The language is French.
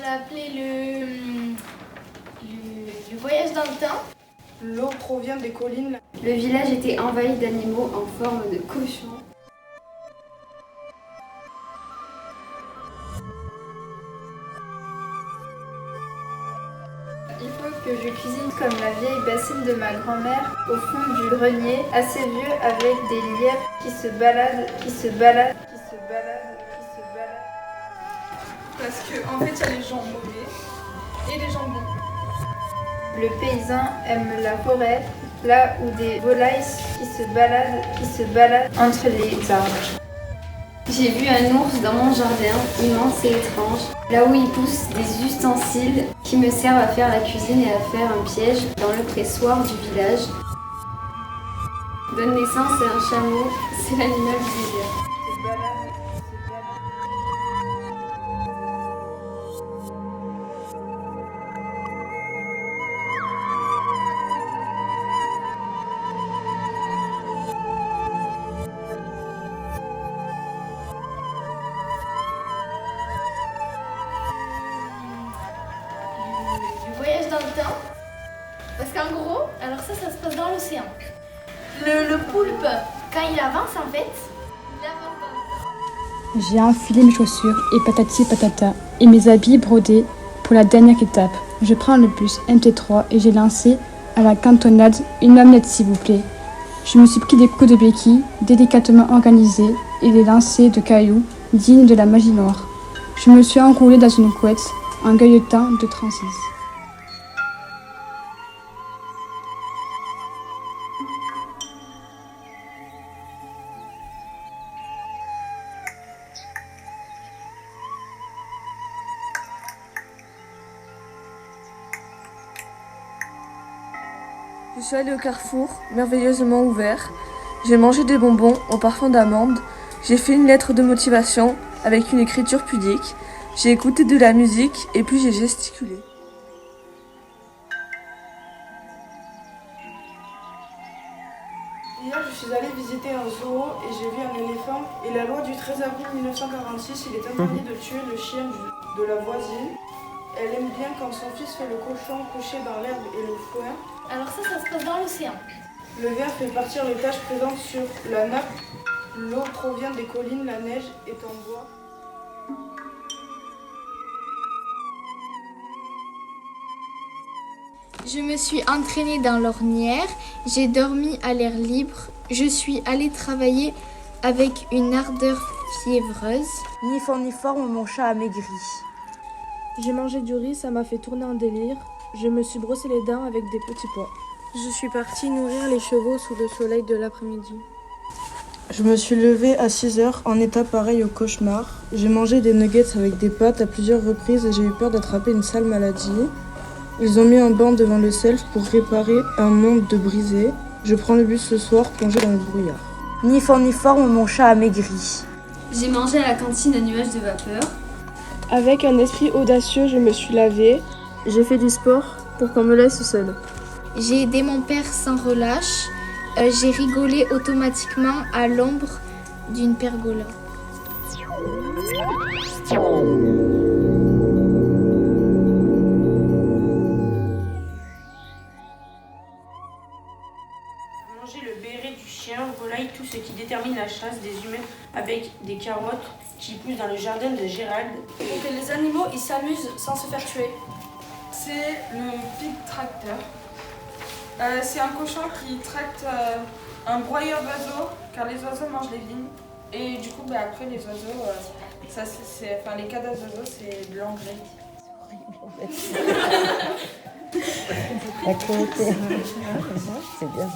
l'a appelé le voyage dans le temps. L'eau provient des collines. Le village était envahi d'animaux en forme de cochons. Il faut que je cuisine comme la vieille bassine de ma grand-mère au fond du grenier, assez vieux avec des lièvres qui se baladent, qui se baladent, qui se baladent, qui se baladent. Parce qu'en fait, il y a les gens mauvais et les gens bons. Le paysan aime la forêt, là où des volailles qui se baladent entre les arbres. J'ai vu un ours dans mon jardin, immense et étrange, là où il pousse des ustensiles qui me servent à faire la cuisine et à faire un piège dans le pressoir du village. Donne naissance à un chameau, c'est l'animal du désert. Le voyage dans le temps. Parce qu'en gros, alors ça se passe dans l'océan. Le poulpe, quand il avance en fait, il avance dans le temps. J'ai enfilé mes chaussures et patati patata et mes habits brodés pour la dernière étape. Je prends le bus MT3 et j'ai lancé à la cantonade une omelette s'il vous plaît. Je me suis pris des coups de béquilles délicatement organisés et des lancers de cailloux dignes de la magie noire. Je me suis enroulée dans une couette en gueuletant de 36. Je suis allée au carrefour, merveilleusement ouvert. J'ai mangé des bonbons au parfum d'amande. J'ai fait une lettre de motivation avec une écriture pudique. J'ai écouté de la musique et puis j'ai gesticulé. Hier, je suis allée visiter un zoo et j'ai vu un éléphant. Et la loi du 13 avril 1946, il est interdit de tuer le chien de la voisine. Elle aime bien quand son fils fait le cochon couché dans l'herbe et le foin. Alors ça se passe dans l'océan. Le ver fait partir les taches présentes sur la nappe. L'eau provient des collines, la neige est en bois. Je me suis entraînée dans l'ornière, j'ai dormi à l'air libre, je suis allée travailler avec une ardeur fiévreuse. Ni faim ni forme, mon chat a maigri. J'ai mangé du riz, ça m'a fait tourner en délire. Je me suis brossé les dents avec des petits pois. Je suis partie nourrir les chevaux sous le soleil de l'après-midi. Je me suis levée à 6h en état pareil au cauchemar. J'ai mangé des nuggets avec des pâtes à plusieurs reprises et j'ai eu peur d'attraper une sale maladie. Ils ont mis un banc devant le self pour réparer un monde de brisé. Je prends le bus ce soir, plongé dans le brouillard. Ni faim ni forme, mon chat a maigri. J'ai mangé à la cantine un nuage de vapeur. Avec un esprit audacieux, je me suis lavée. J'ai fait du sport pour qu'on me laisse seule. J'ai aidé mon père sans relâche, j'ai rigolé automatiquement à l'ombre d'une pergola. Manger le béret du chien, volaille, tout ce qui détermine la chasse des humains avec des carottes qui poussent dans le jardin de Gérald. Pour que les animaux ils s'amusent sans se faire tuer. C'est le pig tracteur. C'est un cochon qui tracte un broyeur d'oiseaux car les oiseaux mangent les vignes. Et du coup, après les oiseaux, les cadavres d'oiseaux, c'est de l'engrais. La cruauté. C'est bien.